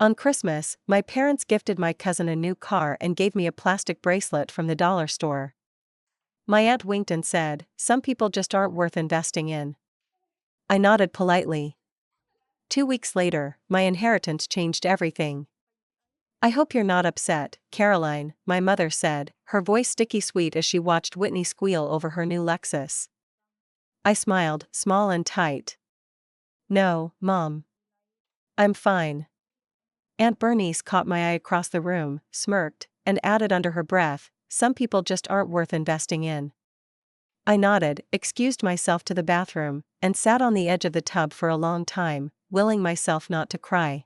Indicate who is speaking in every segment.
Speaker 1: On Christmas, my parents gifted my cousin a new car and gave me a plastic bracelet from the dollar store. My aunt winked and said, "Some people just aren't worth investing in." I nodded politely. 2 weeks later, my inheritance changed everything. "I hope you're not upset, Caroline," my mother said, her voice sticky sweet as she watched Whitney squeal over her new Lexus. I smiled, small and tight. "No, Mom. I'm fine." Aunt Bernice caught my eye across the room, smirked, and added under her breath, "Some people just aren't worth investing in." I nodded, excused myself to the bathroom, and sat on the edge of the tub for a long time, willing myself not to cry.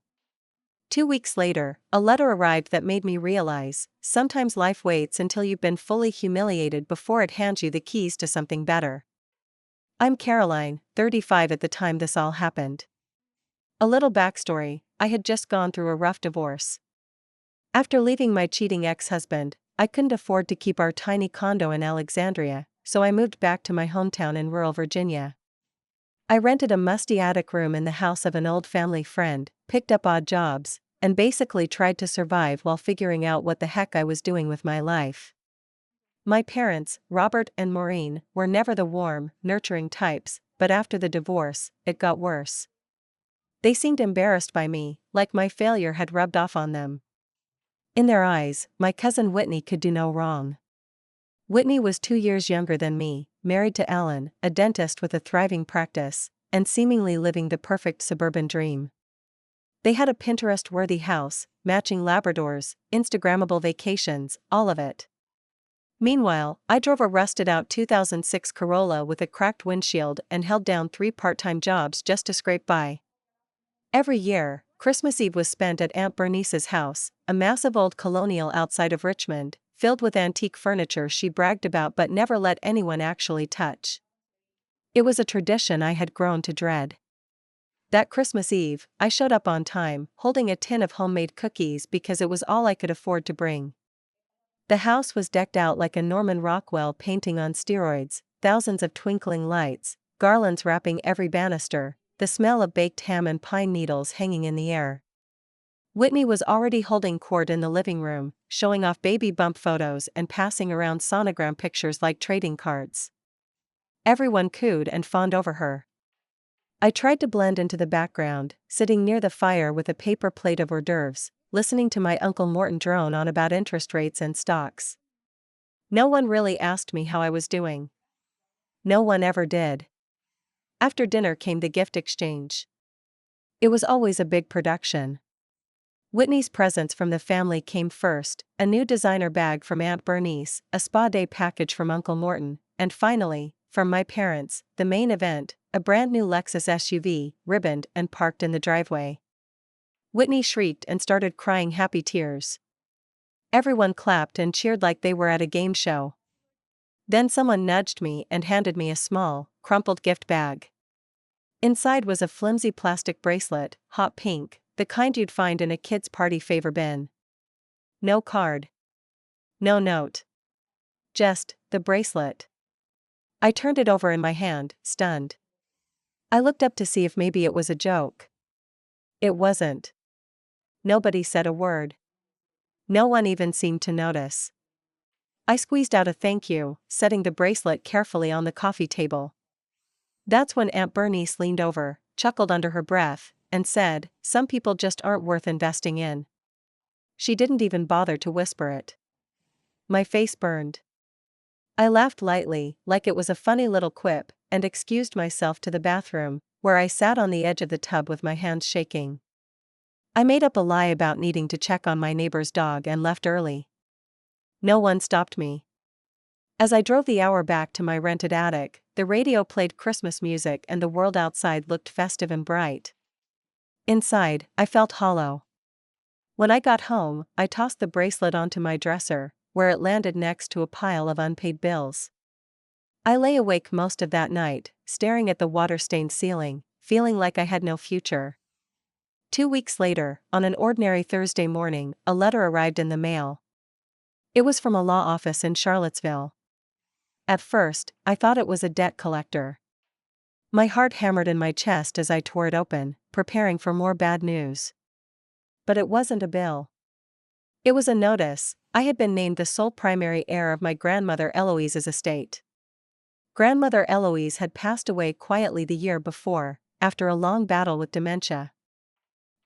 Speaker 1: 2 weeks later, a letter arrived that made me realize, sometimes life waits until you've been fully humiliated before it hands you the keys to something better. I'm Caroline, 35 at the time this all happened. A little backstory: I had just gone through a rough divorce. After leaving my cheating ex-husband, I couldn't afford to keep our tiny condo in Alexandria, so I moved back to my hometown in rural Virginia. I rented a musty attic room in the house of an old family friend, picked up odd jobs, and basically tried to survive while figuring out what the heck I was doing with my life. My parents, Robert and Maureen, were never the warm, nurturing types, but after the divorce, it got worse. They seemed embarrassed by me, like my failure had rubbed off on them. In their eyes, my cousin Whitney could do no wrong. Whitney was 2 years younger than me, married to Ellen, a dentist with a thriving practice, and seemingly living the perfect suburban dream. They had a Pinterest-worthy house, matching Labradors, Instagrammable vacations, all of it. Meanwhile, I drove a rusted-out 2006 Corolla with a cracked windshield and held down 3 part-time jobs just to scrape by. Every year, Christmas Eve was spent at Aunt Bernice's house, a massive old colonial outside of Richmond, filled with antique furniture she bragged about but never let anyone actually touch. It was a tradition I had grown to dread. That Christmas Eve, I showed up on time, holding a tin of homemade cookies because it was all I could afford to bring. The house was decked out like a Norman Rockwell painting on steroids, thousands of twinkling lights, garlands wrapping every banister, the smell of baked ham and pine needles hanging in the air. Whitney was already holding court in the living room, showing off baby bump photos and passing around sonogram pictures like trading cards. Everyone cooed and fawned over her. I tried to blend into the background, sitting near the fire with a paper plate of hors d'oeuvres, listening to my Uncle Morton drone on about interest rates and stocks. No one really asked me how I was doing. No one ever did. After dinner came the gift exchange. It was always a big production. Whitney's presents from the family came first, a new designer bag from Aunt Bernice, a spa day package from Uncle Morton, and finally, from my parents, the main event, a brand new Lexus SUV, ribboned and parked in the driveway. Whitney shrieked and started crying happy tears. Everyone clapped and cheered like they were at a game show. Then someone nudged me and handed me a small, crumpled gift bag. Inside was a flimsy plastic bracelet, hot pink, the kind you'd find in a kid's party favor bin. No card. No note. Just the bracelet. I turned it over in my hand, stunned. I looked up to see if maybe it was a joke. It wasn't. Nobody said a word. No one even seemed to notice. I squeezed out a thank you, setting the bracelet carefully on the coffee table. That's when Aunt Bernice leaned over, chuckled under her breath, and said, "Some people just aren't worth investing in." She didn't even bother to whisper it. My face burned. I laughed lightly, like it was a funny little quip, and excused myself to the bathroom, where I sat on the edge of the tub with my hands shaking. I made up a lie about needing to check on my neighbor's dog and left early. No one stopped me. As I drove the hour back to my rented attic, the radio played Christmas music and the world outside looked festive and bright. Inside, I felt hollow. When I got home, I tossed the bracelet onto my dresser, where it landed next to a pile of unpaid bills. I lay awake most of that night, staring at the water-stained ceiling, feeling like I had no future. 2 weeks later, on an ordinary Thursday morning, a letter arrived in the mail. It was from a law office in Charlottesville. At first, I thought it was a debt collector. My heart hammered in my chest as I tore it open, preparing for more bad news. But it wasn't a bill. It was a notice. I had been named the sole primary heir of my grandmother Eloise's estate. Grandmother Eloise had passed away quietly the year before, after a long battle with dementia.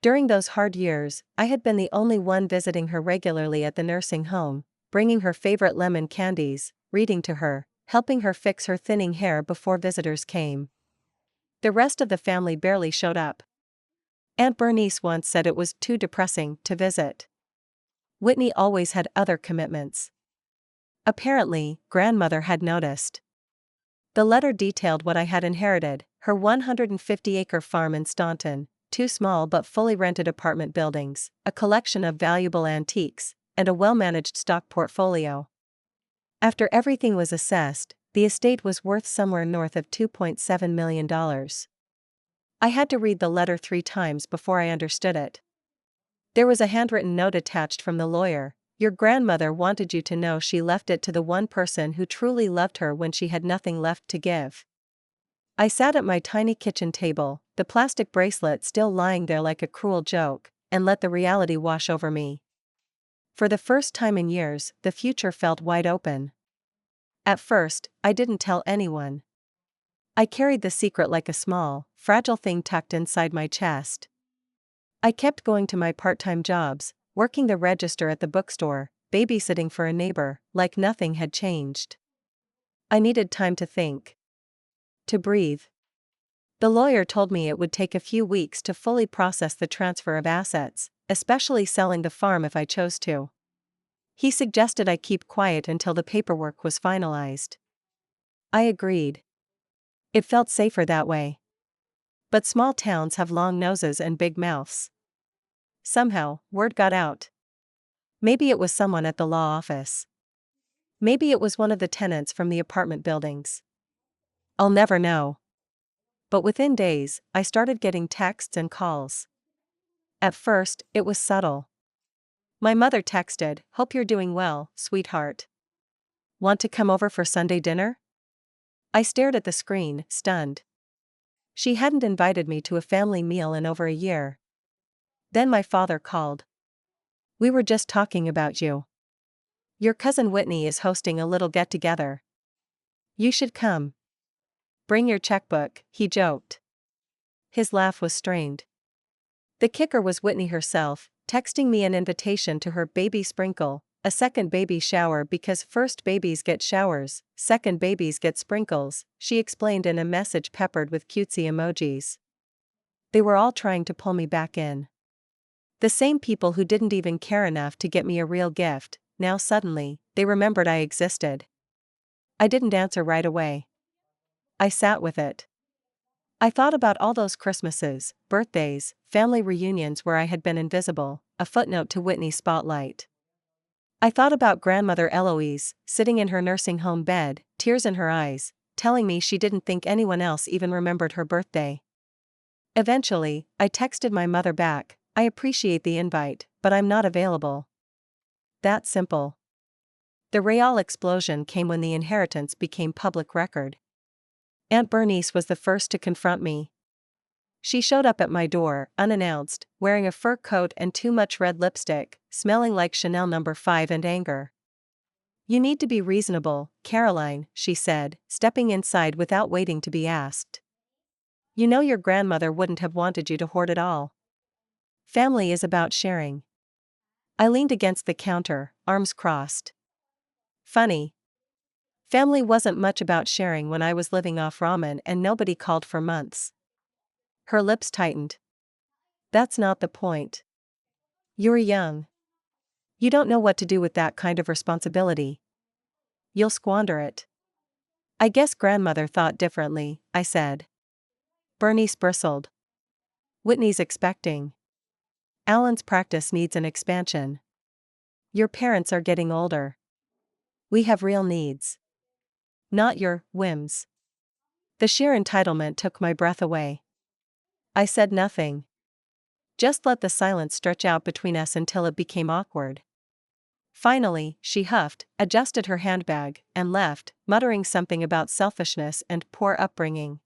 Speaker 1: During those hard years, I had been the only one visiting her regularly at the nursing home, bringing her favorite lemon candies, reading to her, helping her fix her thinning hair before visitors came. The rest of the family barely showed up. Aunt Bernice once said it was too depressing to visit. Whitney always had other commitments. Apparently, grandmother had noticed. The letter detailed what I had inherited: her 150-acre farm in Staunton, 2 small but fully rented apartment buildings, a collection of valuable antiques, and a well-managed stock portfolio. After everything was assessed, the estate was worth somewhere north of $2.7 million. I had to read the letter 3 times before I understood it. There was a handwritten note attached from the lawyer: "Your grandmother wanted you to know she left it to the one person who truly loved her when she had nothing left to give." I sat at my tiny kitchen table, the plastic bracelet still lying there like a cruel joke, and let the reality wash over me. For the first time in years, the future felt wide open. At first, I didn't tell anyone. I carried the secret like a small, fragile thing tucked inside my chest. I kept going to my part-time jobs, working the register at the bookstore, babysitting for a neighbor, like nothing had changed. I needed time to think. To breathe. The lawyer told me it would take a few weeks to fully process the transfer of assets, especially selling the farm if I chose to. He suggested I keep quiet until the paperwork was finalized. I agreed. It felt safer that way. But small towns have long noses and big mouths. Somehow, word got out. Maybe it was someone at the law office. Maybe it was one of the tenants from the apartment buildings. I'll never know. But within days, I started getting texts and calls. At first, it was subtle. My mother texted, "Hope you're doing well, sweetheart. Want to come over for Sunday dinner?" I stared at the screen, stunned. She hadn't invited me to a family meal in over a year. Then my father called. "We were just talking about you. Your cousin Whitney is hosting a little get-together. You should come. Bring your checkbook," he joked. His laugh was strained. The kicker was Whitney herself, texting me an invitation to her baby sprinkle, a second baby shower because first babies get showers, second babies get sprinkles, she explained in a message peppered with cutesy emojis. They were all trying to pull me back in. The same people who didn't even care enough to get me a real gift, now suddenly, they remembered I existed. I didn't answer right away. I sat with it. I thought about all those Christmases, birthdays, family reunions where I had been invisible, a footnote to Whitney's spotlight. I thought about grandmother Eloise, sitting in her nursing home bed, tears in her eyes, telling me she didn't think anyone else even remembered her birthday. Eventually, I texted my mother back, "I appreciate the invite, but I'm not available." That simple. The real explosion came when the inheritance became public record. Aunt Bernice was the first to confront me. She showed up at my door, unannounced, wearing a fur coat and too much red lipstick, smelling like Chanel No. 5 and anger. "You need to be reasonable, Caroline," she said, stepping inside without waiting to be asked. "You know your grandmother wouldn't have wanted you to hoard it all. Family is about sharing." I leaned against the counter, arms crossed. Funny. Family wasn't much about sharing when I was living off ramen and nobody called for months. Her lips tightened. "That's not the point. You're young. You don't know what to do with that kind of responsibility. You'll squander it." "I guess grandmother thought differently," I said. Bernice bristled. "Whitney's expecting. Alan's practice needs an expansion. Your parents are getting older. We have real needs. Not your whims." The sheer entitlement took my breath away. I said nothing. Just let the silence stretch out between us until it became awkward. Finally, she huffed, adjusted her handbag, and left, muttering something about selfishness and poor upbringing.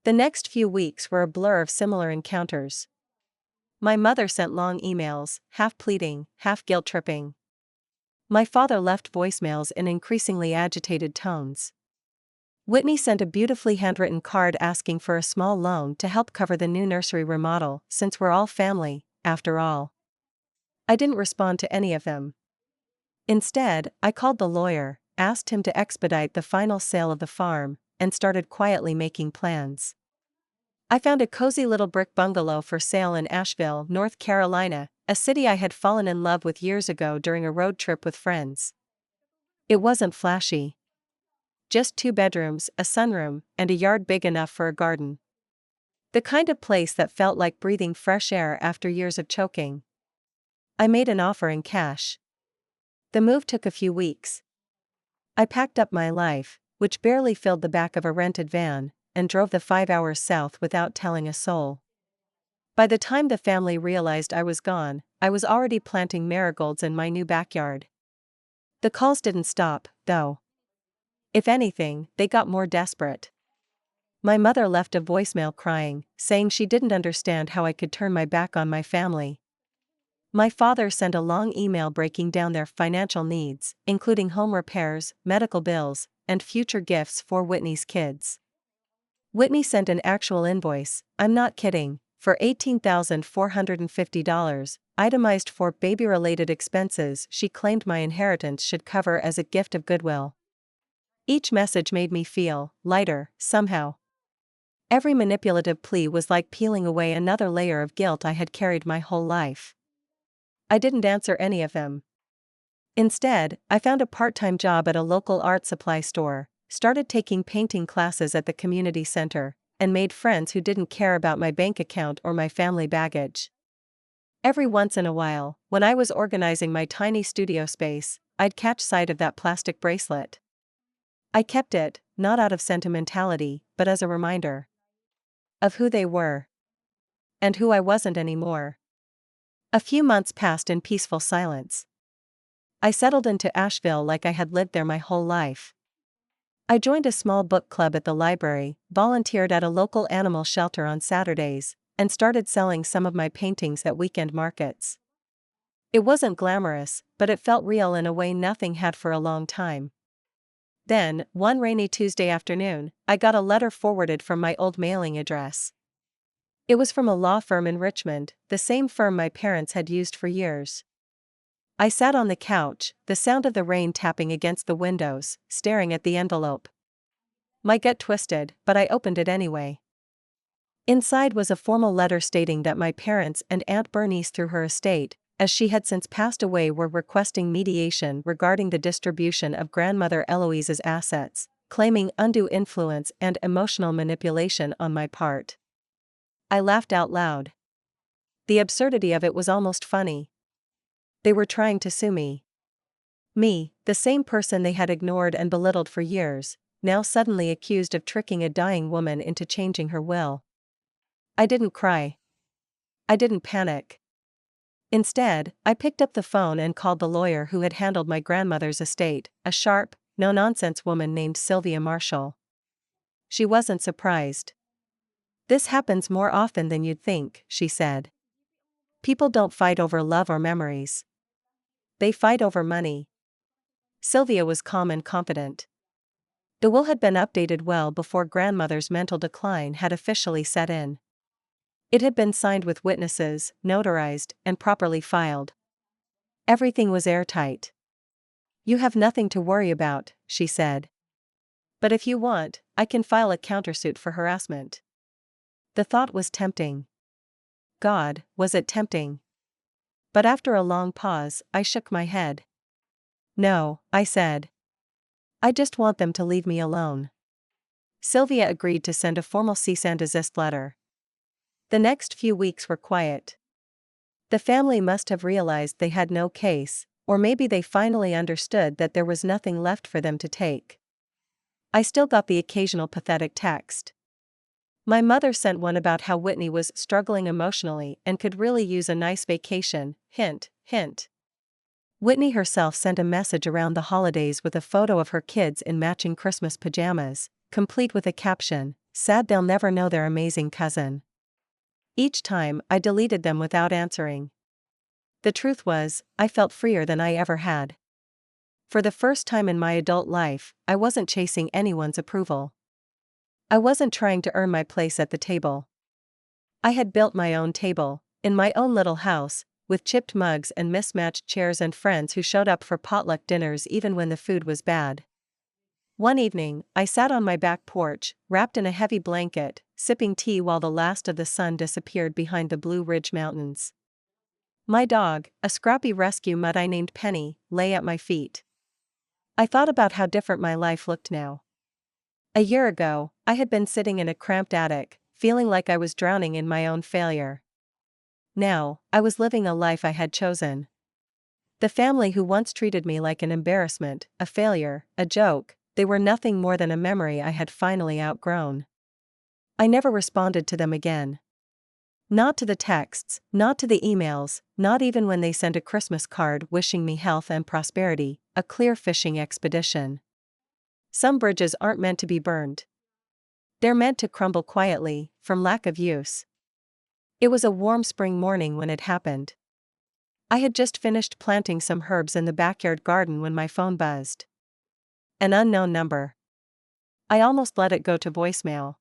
Speaker 1: The next few weeks were a blur of similar encounters. My mother sent long emails, half pleading, half guilt-tripping. My father left voicemails in increasingly agitated tones. Whitney sent a beautifully handwritten card asking for a small loan to help cover the new nursery remodel, since we're all family, after all. I didn't respond to any of them. Instead, I called the lawyer, asked him to expedite the final sale of the farm, and started quietly making plans. I found a cozy little brick bungalow for sale in Asheville, North Carolina, a city I had fallen in love with years ago during a road trip with friends. It wasn't flashy. Just 2 bedrooms, a sunroom, and a yard big enough for a garden. The kind of place that felt like breathing fresh air after years of choking. I made an offer in cash. The move took a few weeks. I packed up my life, which barely filled the back of a rented van, and drove the 5 hours south without telling a soul. By the time the family realized I was gone, I was already planting marigolds in my new backyard. The calls didn't stop, though. If anything, they got more desperate. My mother left a voicemail crying, saying she didn't understand how I could turn my back on my family. My father sent a long email breaking down their financial needs, including home repairs, medical bills, and future gifts for Whitney's kids. Whitney sent an actual invoice, I'm not kidding, for $18,450, itemized for baby-related expenses she claimed my inheritance should cover as a gift of goodwill. Each message made me feel lighter, somehow. Every manipulative plea was like peeling away another layer of guilt I had carried my whole life. I didn't answer any of them. Instead, I found a part-time job at a local art supply store, started taking painting classes at the community center, and made friends who didn't care about my bank account or my family baggage. Every once in a while, when I was organizing my tiny studio space, I'd catch sight of that plastic bracelet. I kept it, not out of sentimentality, but as a reminder of who they were. And who I wasn't anymore. A few months passed in peaceful silence. I settled into Asheville like I had lived there my whole life. I joined a small book club at the library, volunteered at a local animal shelter on Saturdays, and started selling some of my paintings at weekend markets. It wasn't glamorous, but it felt real in a way nothing had for a long time. Then, one rainy Tuesday afternoon, I got a letter forwarded from my old mailing address. It was from a law firm in Richmond, the same firm my parents had used for years. I sat on the couch, the sound of the rain tapping against the windows, staring at the envelope. My gut twisted, but I opened it anyway. Inside was a formal letter stating that my parents and Aunt Bernice through her estate, as she had since passed away, were requesting mediation regarding the distribution of grandmother Eloise's assets, claiming undue influence and emotional manipulation on my part. I laughed out loud. The absurdity of it was almost funny. They were trying to sue me. Me, the same person they had ignored and belittled for years, now suddenly accused of tricking a dying woman into changing her will. I didn't cry. I didn't panic. Instead, I picked up the phone and called the lawyer who had handled my grandmother's estate, a sharp, no-nonsense woman named Sylvia Marshall. She wasn't surprised. This happens more often than you'd think, she said. People don't fight over love or memories. They fight over money. Sylvia was calm and confident. The will had been updated well before grandmother's mental decline had officially set in. It had been signed with witnesses, notarized, and properly filed. Everything was airtight. You have nothing to worry about, she said. But if you want, I can file a countersuit for harassment. The thought was tempting. God, was it tempting? But after a long pause, I shook my head. No, I said. I just want them to leave me alone. Sylvia agreed to send a formal cease and desist letter. The next few weeks were quiet. The family must have realized they had no case, or maybe they finally understood that there was nothing left for them to take. I still got the occasional pathetic text. My mother sent one about how Whitney was struggling emotionally and could really use a nice vacation, hint, hint. Whitney herself sent a message around the holidays with a photo of her kids in matching Christmas pajamas, complete with a caption, "Sad they'll never know their amazing cousin." Each time, I deleted them without answering. The truth was, I felt freer than I ever had. For the first time in my adult life, I wasn't chasing anyone's approval. I wasn't trying to earn my place at the table. I had built my own table, in my own little house, with chipped mugs and mismatched chairs and friends who showed up for potluck dinners even when the food was bad. One evening, I sat on my back porch, wrapped in a heavy blanket, sipping tea while the last of the sun disappeared behind the Blue Ridge Mountains. My dog, a scrappy rescue mutt I named Penny, lay at my feet. I thought about how different my life looked now. A year ago, I had been sitting in a cramped attic, feeling like I was drowning in my own failure. Now, I was living a life I had chosen. The family who once treated me like an embarrassment, a failure, a joke, they were nothing more than a memory I had finally outgrown. I never responded to them again. Not to the texts, not to the emails, not even when they sent a Christmas card wishing me health and prosperity, a clear fishing expedition. Some bridges aren't meant to be burned. They're meant to crumble quietly, from lack of use. It was a warm spring morning when it happened. I had just finished planting some herbs in the backyard garden when my phone buzzed. An unknown number. I almost let it go to voicemail.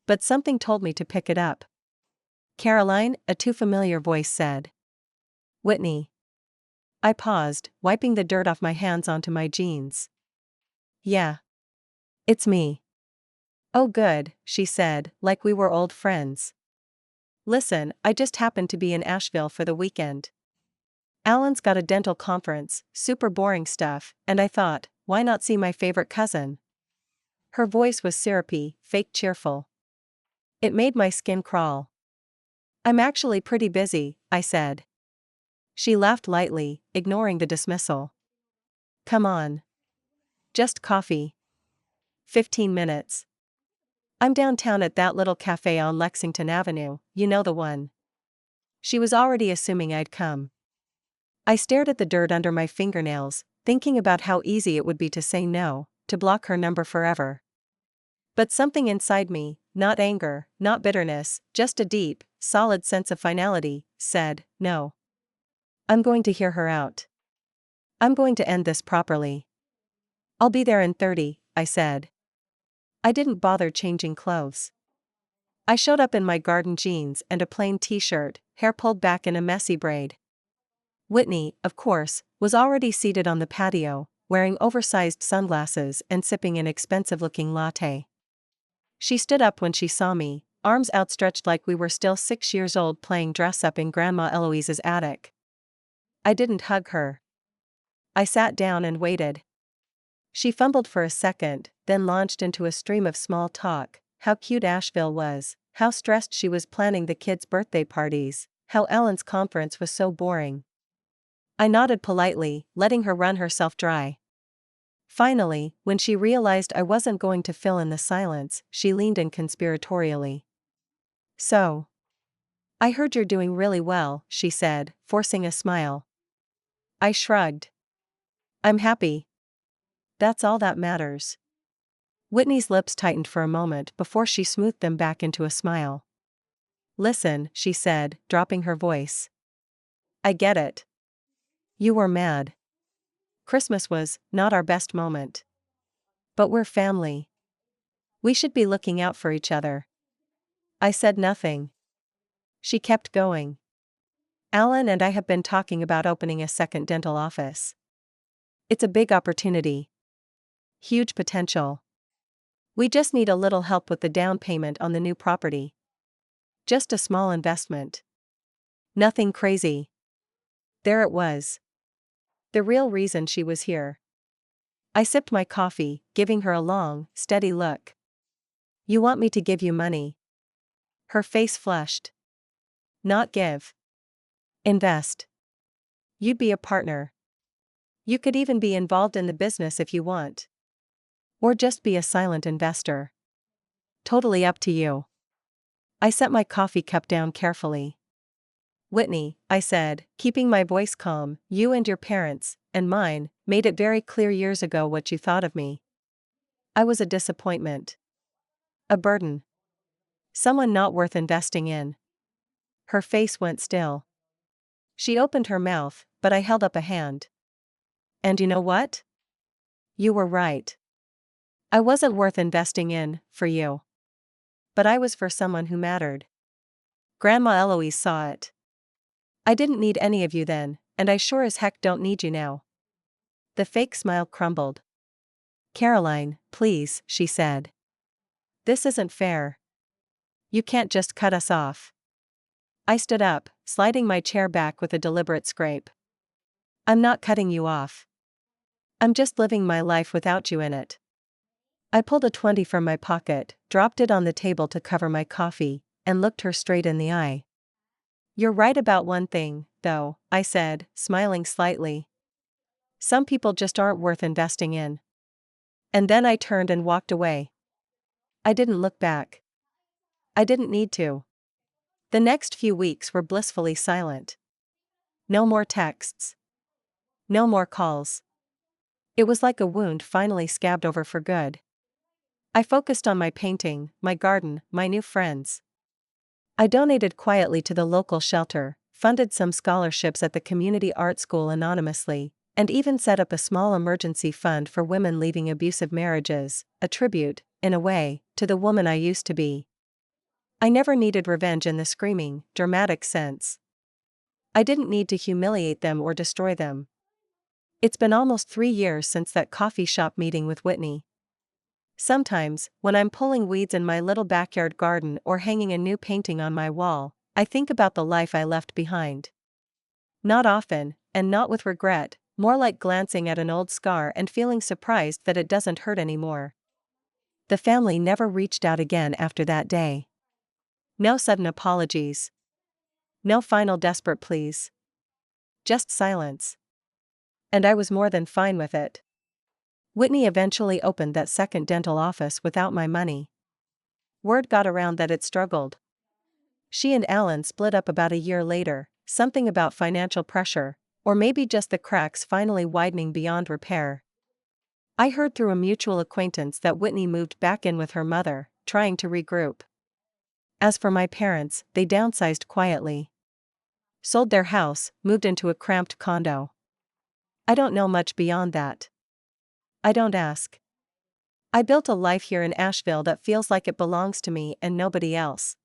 Speaker 1: But something told me to pick it up. Caroline, a too familiar voice said. Whitney. I paused, wiping the dirt off my hands onto my jeans. Yeah. It's me. Oh good, she said, like we were old friends. Listen, I just happened to be in Asheville for the weekend. Alan's got a dental conference, super boring stuff, and I thought, why not see my favorite cousin? Her voice was syrupy, fake cheerful. It made my skin crawl. I'm actually pretty busy, I said. She laughed lightly, ignoring the dismissal. Come on. Just coffee. 15 minutes. I'm downtown at that little cafe on Lexington Avenue, you know the one. She was already assuming I'd come. I stared at the dirt under my fingernails, thinking about how easy it would be to say no, to block her number forever. But something inside me, not anger, not bitterness, just a deep, solid sense of finality, said, no. I'm going to hear her out. I'm going to end this properly. I'll be there in 30, I said. I didn't bother changing clothes. I showed up in my garden jeans and a plain t-shirt, hair pulled back in a messy braid. Whitney, of course, was already seated on the patio, wearing oversized sunglasses and sipping an expensive-looking latte. She stood up when she saw me, arms outstretched like we were still 6 years old playing dress-up in Grandma Eloise's attic. I didn't hug her. I sat down and waited. She fumbled for a second, then launched into a stream of small talk, how cute Asheville was, how stressed she was planning the kids' birthday parties, how Ellen's conference was so boring. I nodded politely, letting her run herself dry. Finally, when she realized I wasn't going to fill in the silence, she leaned in conspiratorially. So. I heard you're doing really well, she said, forcing a smile. I shrugged. I'm happy. That's all that matters. Whitney's lips tightened for a moment before she smoothed them back into a smile. Listen, she said, dropping her voice. I get it. You were mad. Christmas was not our best moment. But we're family. We should be looking out for each other. I said nothing. She kept going. Alan and I have been talking about opening a second dental office. It's a big opportunity. Huge potential. We just need a little help with the down payment on the new property. Just a small investment. Nothing crazy. There it was. The real reason she was here. I sipped my coffee, giving her a long, steady look. You want me to give you money? Her face flushed. Not give. Invest. You'd be a partner. You could even be involved in the business if you want. Or just be a silent investor. Totally up to you. I set my coffee cup down carefully. Whitney, I said, keeping my voice calm, you and your parents, and mine, made it very clear years ago what you thought of me. I was a disappointment. A burden. Someone not worth investing in. Her face went still. She opened her mouth, but I held up a hand. And you know what? You were right. I wasn't worth investing in, for you. But I was for someone who mattered. Grandma Eloise saw it. I didn't need any of you then, and I sure as heck don't need you now. The fake smile crumbled. Caroline, please, she said. This isn't fair. You can't just cut us off. I stood up, sliding my chair back with a deliberate scrape. I'm not cutting you off. I'm just living my life without you in it. I pulled a 20 from my pocket, dropped it on the table to cover my coffee, and looked her straight in the eye. You're right about one thing, though, I said, smiling slightly. Some people just aren't worth investing in. And then I turned and walked away. I didn't look back. I didn't need to. The next few weeks were blissfully silent. No more texts. No more calls. It was like a wound finally scabbed over for good. I focused on my painting, my garden, my new friends. I donated quietly to the local shelter, funded some scholarships at the community art school anonymously, and even set up a small emergency fund for women leaving abusive marriages, a tribute, in a way, to the woman I used to be. I never needed revenge in the screaming, dramatic sense. I didn't need to humiliate them or destroy them. It's been almost 3 years since that coffee shop meeting with Whitney. Sometimes, when I'm pulling weeds in my little backyard garden or hanging a new painting on my wall, I think about the life I left behind. Not often, and not with regret, more like glancing at an old scar and feeling surprised that it doesn't hurt anymore. The family never reached out again after that day. No sudden apologies. No final desperate pleas. Just silence. And I was more than fine with it. Whitney eventually opened that second dental office without my money. Word got around that it struggled. She and Alan split up about a year later, something about financial pressure, or maybe just the cracks finally widening beyond repair. I heard through a mutual acquaintance that Whitney moved back in with her mother, trying to regroup. As for my parents, they downsized quietly. Sold their house, moved into a cramped condo. I don't know much beyond that. I don't ask. I built a life here in Asheville that feels like it belongs to me and nobody else.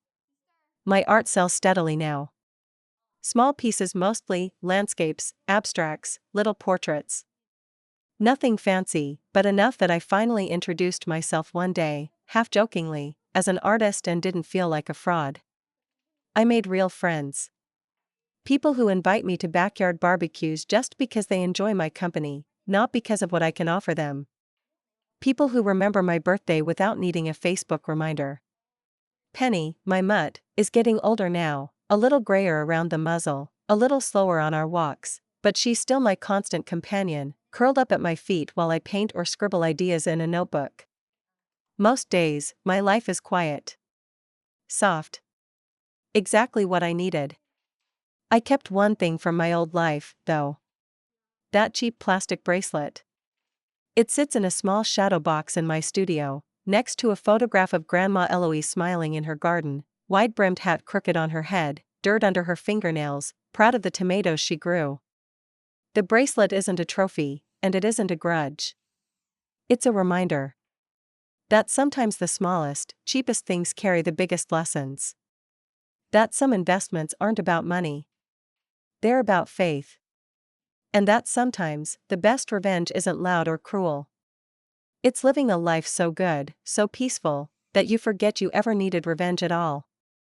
Speaker 1: My art sells steadily now. Small pieces mostly, landscapes, abstracts, little portraits. Nothing fancy, but enough that I finally introduced myself one day, half-jokingly, as an artist and didn't feel like a fraud. I made real friends. People who invite me to backyard barbecues just because they enjoy my company, not because of what I can offer them. People who remember my birthday without needing a Facebook reminder. Penny, my mutt, is getting older now, a little grayer around the muzzle, a little slower on our walks, but she's still my constant companion, curled up at my feet while I paint or scribble ideas in a notebook. Most days, my life is quiet. Soft. Exactly what I needed. I kept one thing from my old life, though. That cheap plastic bracelet. It sits in a small shadow box in my studio, next to a photograph of Grandma Eloise smiling in her garden, wide-brimmed hat crooked on her head, dirt under her fingernails, proud of the tomatoes she grew. The bracelet isn't a trophy, and it isn't a grudge. It's a reminder that sometimes the smallest, cheapest things carry the biggest lessons. That some investments aren't about money. They're about faith. And that sometimes, the best revenge isn't loud or cruel. It's living a life so good, so peaceful, that you forget you ever needed revenge at all.